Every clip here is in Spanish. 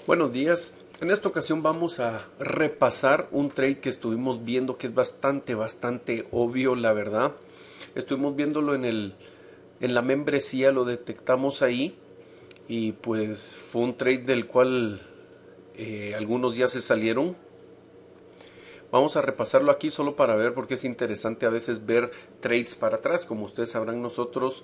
Buenos días. En esta ocasión vamos a repasar un trade que estuvimos viendo que es bastante obvio, la verdad. Estuvimos viéndolo en la membresía, lo detectamos ahí y pues fue un trade del cual algunos ya se salieron. Vamos a repasarlo aquí solo para ver porque es interesante a veces ver trades para atrás. Como ustedes sabrán, nosotros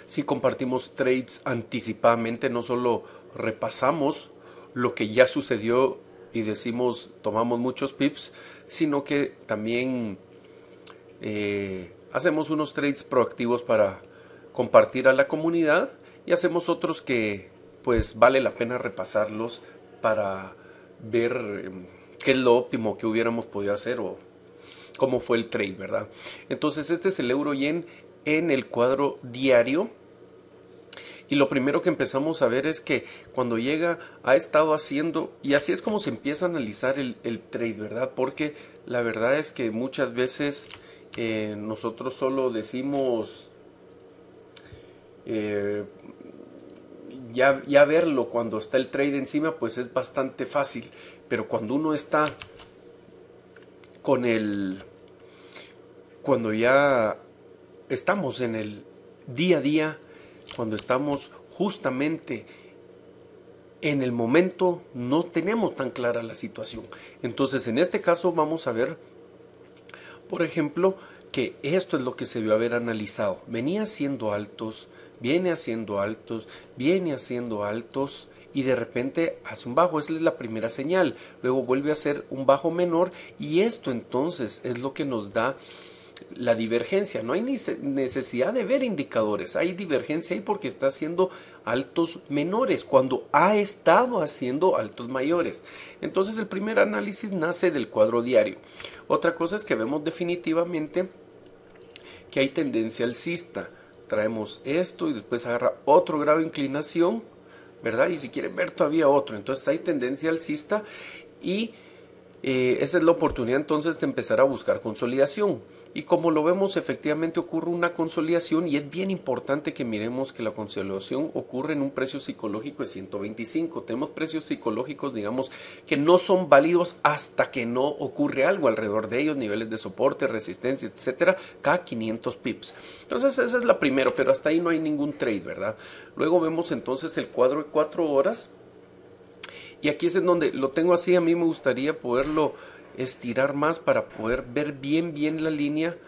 si compartimos trades anticipadamente, no solo repasamos lo que ya sucedió y decimos tomamos muchos pips, sino que también hacemos unos trades proactivos para compartir a la comunidad y hacemos otros que pues vale la pena repasarlos para ver qué es lo óptimo que hubiéramos podido hacer o cómo fue el trade, ¿verdad? Entonces este es el euro yen en el cuadro diario. Y lo primero que empezamos a ver es que cuando llega ha estado haciendo, y así es como se empieza a analizar el trade, ¿verdad? Porque la verdad es que muchas veces nosotros solo decimos ya verlo cuando está el trade encima, pues es bastante fácil. Pero cuando uno está con cuando ya estamos en el día a día, cuando estamos justamente en el momento, no tenemos tan clara la situación. Entonces, en este caso vamos a ver, por ejemplo, que esto es lo que se debió haber analizado. Venía haciendo altos, viene haciendo altos, viene haciendo altos y de repente hace un bajo. Esa es la primera señal. Luego vuelve a hacer un bajo menor y esto entonces es lo que nos da la divergencia. No hay necesidad de ver indicadores, hay divergencia ahí porque está haciendo altos menores cuando ha estado haciendo altos mayores. Entonces el primer análisis nace del cuadro diario. Otra cosa es que vemos definitivamente que hay tendencia alcista. Traemos esto y después agarra otro grado de inclinación, ¿verdad? Y si quieren ver todavía otro, entonces hay tendencia alcista y esa es la oportunidad entonces de empezar a buscar consolidación. Y como lo vemos, efectivamente ocurre una consolidación y es bien importante que miremos que la consolidación ocurre en un precio psicológico de 125. Tenemos precios psicológicos, digamos, que no son válidos hasta que no ocurre algo alrededor de ellos, niveles de soporte, resistencia, etcétera, cada 500 pips. Entonces esa es la primera, pero hasta ahí no hay ningún trade, ¿verdad? Luego vemos entonces el cuadro de 4 horas. Y aquí es en donde lo tengo así, a mí me gustaría poderlo estirar más para poder ver bien la línea.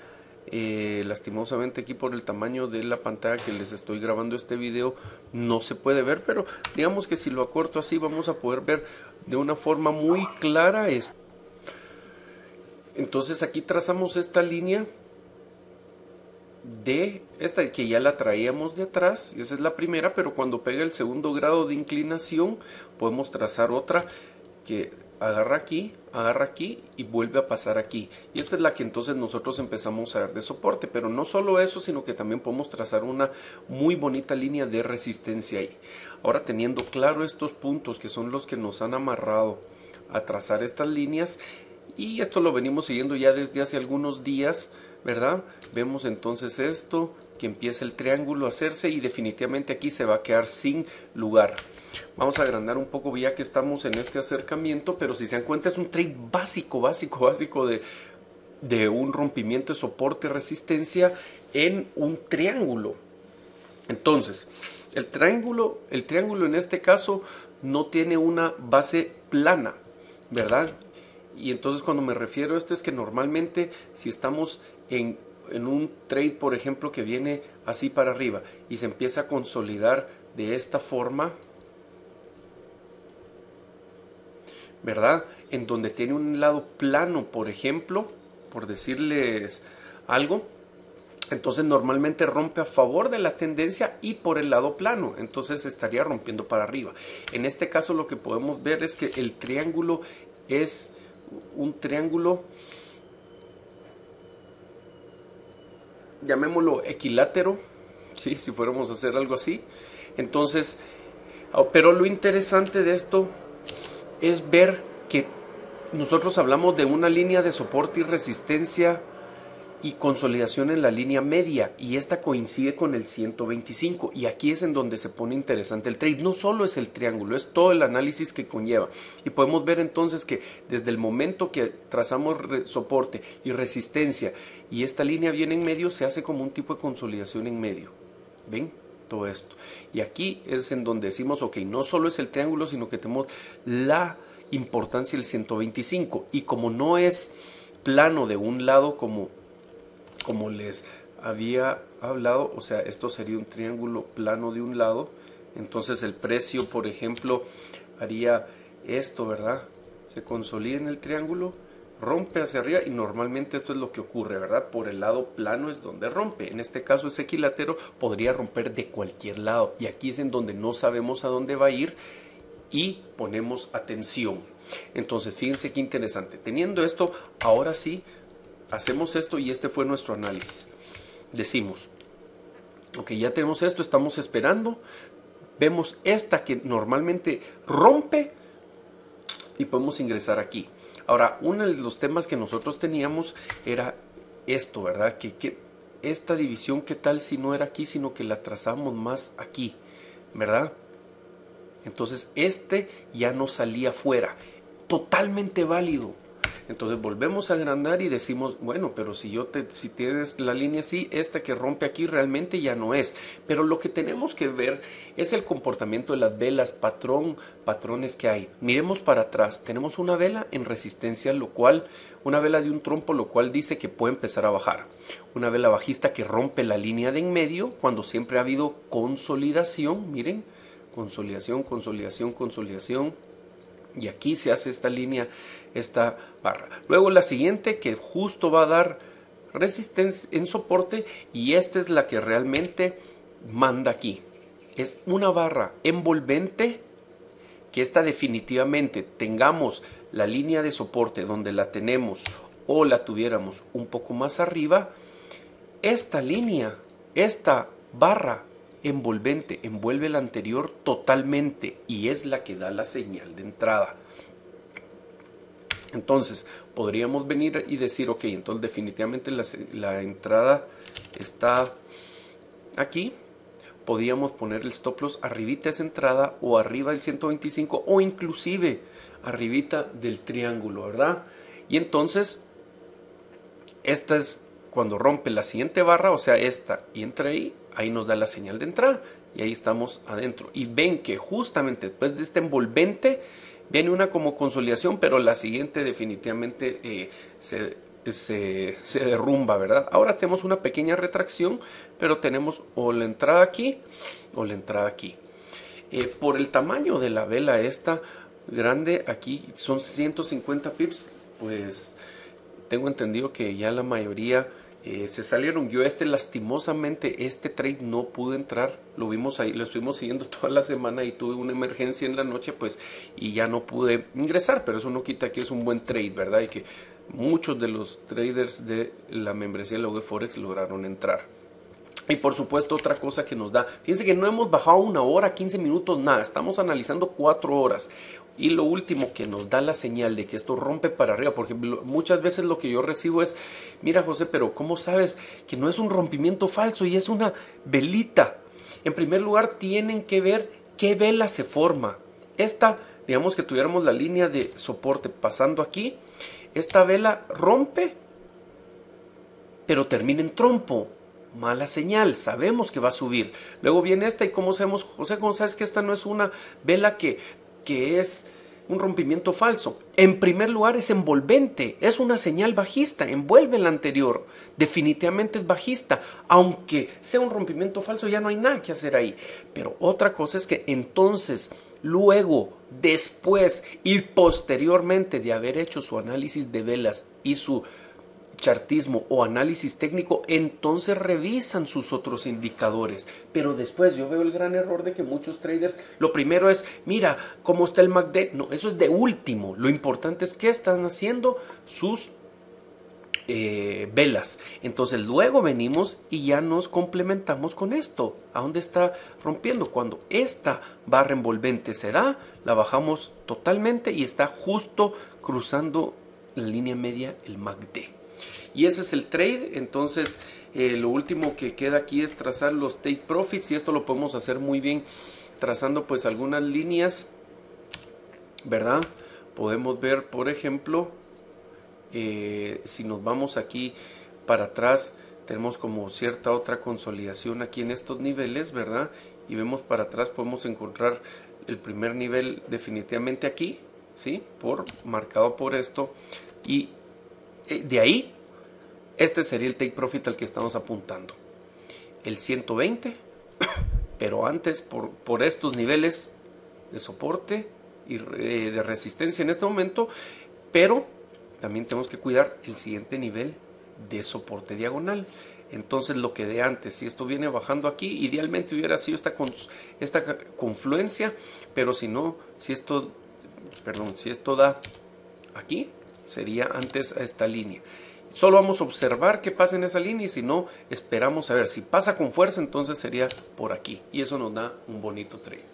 Lastimosamente aquí por el tamaño de la pantalla que les estoy grabando este video no se puede ver, pero digamos que si lo acorto así vamos a poder ver de una forma muy clara esto. Entonces aquí trazamos esta línea de esta que ya la traíamos de atrás, y esa es la primera, pero cuando pega el segundo grado de inclinación podemos trazar otra que agarra aquí y vuelve a pasar aquí, y esta es la que entonces nosotros empezamos a ver de soporte. Pero no solo eso, sino que también podemos trazar una muy bonita línea de resistencia ahí. Ahora, teniendo claro estos puntos que son los que nos han amarrado a trazar estas líneas, y esto lo venimos siguiendo ya desde hace algunos días, ¿verdad? Vemos entonces esto, que empieza el triángulo a hacerse y definitivamente aquí se va a quedar sin lugar. Vamos a agrandar un poco ya que estamos en este acercamiento, pero si se dan cuenta es un trade básico de un rompimiento de soporte-resistencia en un triángulo. Entonces, el triángulo en este caso no tiene una base plana, ¿verdad? Y entonces cuando me refiero a esto es que normalmente si estamos en un trade, por ejemplo, que viene así para arriba y se empieza a consolidar de esta forma, ¿verdad? En donde tiene un lado plano, por ejemplo, por decirles algo, entonces normalmente rompe a favor de la tendencia y por el lado plano, entonces estaría rompiendo para arriba. En este caso lo que podemos ver es que el triángulo es un triángulo, llamémoslo equilátero, ¿sí? Si fuéramos a hacer algo así. Entonces, pero lo interesante de esto es ver que nosotros hablamos de una línea de soporte y resistencia y consolidación en la línea media, y esta coincide con el 125, y aquí es en donde se pone interesante el trade. No solo es el triángulo, es todo el análisis que conlleva, y podemos ver entonces que desde el momento que trazamos soporte y resistencia y esta línea viene en medio, se hace como un tipo de consolidación en medio. ¿Ven? Todo esto, y aquí es en donde decimos, ok, no solo es el triángulo, sino que tenemos la importancia del 125, y como no es plano de un lado como les había hablado, o sea, esto sería un triángulo plano de un lado, entonces el precio, por ejemplo, haría esto, ¿verdad? Se consolida en el triángulo, rompe hacia arriba, y normalmente esto es lo que ocurre, ¿verdad? Por el lado plano es donde rompe. En este caso es equilátero, podría romper de cualquier lado, y aquí es en donde no sabemos a dónde va a ir y ponemos atención. Entonces fíjense qué interesante. Teniendo esto, ahora sí hacemos esto, y este fue nuestro análisis. Decimos, ok, ya tenemos esto, estamos esperando, vemos esta que normalmente rompe y podemos ingresar aquí. Ahora, uno de los temas que nosotros teníamos era esto, ¿verdad? Que esta división, ¿qué tal si no era aquí, sino que la trazamos más aquí, ¿verdad? Entonces este ya no salía fuera, totalmente válido. Entonces volvemos a agrandar y decimos, bueno, pero si tienes la línea así, esta que rompe aquí realmente ya no es. Pero lo que tenemos que ver es el comportamiento de las velas, patrones que hay. Miremos para atrás, tenemos una vela en resistencia, una vela de un trompo, lo cual dice que puede empezar a bajar. Una vela bajista que rompe la línea de en medio cuando siempre ha habido consolidación, miren, consolidación, consolidación, consolidación. Y aquí se hace esta línea, esta barra. Luego la siguiente que justo va a dar resistencia en soporte, y esta es la que realmente manda aquí. Es una barra envolvente, que esta definitivamente tengamos la línea de soporte donde la tenemos o la tuviéramos un poco más arriba. Esta línea, esta barra envolvente envuelve la anterior totalmente, y es la que da la señal de entrada. Entonces podríamos venir y decir, ok, entonces definitivamente la entrada está aquí. Podríamos poner el stop loss arribita de esa entrada, o arriba del 125, o inclusive arribita del triángulo, ¿verdad? Y entonces esta es cuando rompe la siguiente barra, o sea esta, y entra ahí nos da la señal de entrada, y ahí estamos adentro. Y ven que justamente después de este envolvente viene una como consolidación, pero la siguiente definitivamente se derrumba, ¿verdad? Ahora tenemos una pequeña retracción, pero tenemos o la entrada aquí o la entrada aquí. Por el tamaño de la vela esta grande, aquí son 150 pips, pues tengo entendido que ya la mayoría se salieron. Yo lastimosamente este trade no pude entrar, lo vimos ahí, lo estuvimos siguiendo toda la semana, y tuve una emergencia en la noche, pues, y ya no pude ingresar, pero eso no quita que es un buen trade, ¿verdad? Y que muchos de los traders de la membresía de la UG Forex lograron entrar. Y por supuesto otra cosa que nos da, fíjense que no hemos bajado 1 hora, 15 minutos, nada, estamos analizando 4 horas. Y lo último que nos da la señal de que esto rompe para arriba, porque muchas veces lo que yo recibo es, mira José, pero ¿cómo sabes que no es un rompimiento falso y es una velita? En primer lugar tienen que ver qué vela se forma. Esta, digamos que tuviéramos la línea de soporte pasando aquí, esta vela rompe, pero termina en trompo. Mala señal, sabemos que va a subir. Luego viene esta, y ¿cómo sabemos, José, cómo sabes que esta no es una vela que es un rompimiento falso? En primer lugar es envolvente, es una señal bajista, envuelve la anterior, definitivamente es bajista, aunque sea un rompimiento falso ya no hay nada que hacer ahí. Pero otra cosa es que entonces luego, después y posteriormente de haber hecho su análisis de velas y su chartismo o análisis técnico, entonces revisan sus otros indicadores. Pero después yo veo el gran error de que muchos traders, lo primero es, mira cómo está el MACD. No, eso es de último. Lo importante es qué están haciendo sus velas. Entonces luego venimos y ya nos complementamos con esto. ¿A dónde está rompiendo? Cuando esta barra envolvente se da, la bajamos totalmente y está justo cruzando la línea media, el MACD. Y ese es el trade. Entonces lo último que queda aquí es trazar los take profits, y esto lo podemos hacer muy bien trazando pues algunas líneas, ¿verdad? Podemos ver, por ejemplo, si nos vamos aquí para atrás, tenemos como cierta otra consolidación aquí en estos niveles, ¿verdad? Y vemos para atrás, podemos encontrar el primer nivel definitivamente aquí, ¿sí? Marcado por esto. Y de ahí, este sería el take profit al que estamos apuntando. El 120, pero antes por estos niveles de soporte y de resistencia en este momento, pero también tenemos que cuidar el siguiente nivel de soporte diagonal. Entonces lo que de antes, si esto viene bajando aquí, idealmente hubiera sido esta confluencia, pero si no, si esto da aquí, sería antes a esta línea. Solo vamos a observar qué pasa en esa línea, y si no, esperamos a ver si pasa con fuerza, entonces sería por aquí, y eso nos da un bonito trade.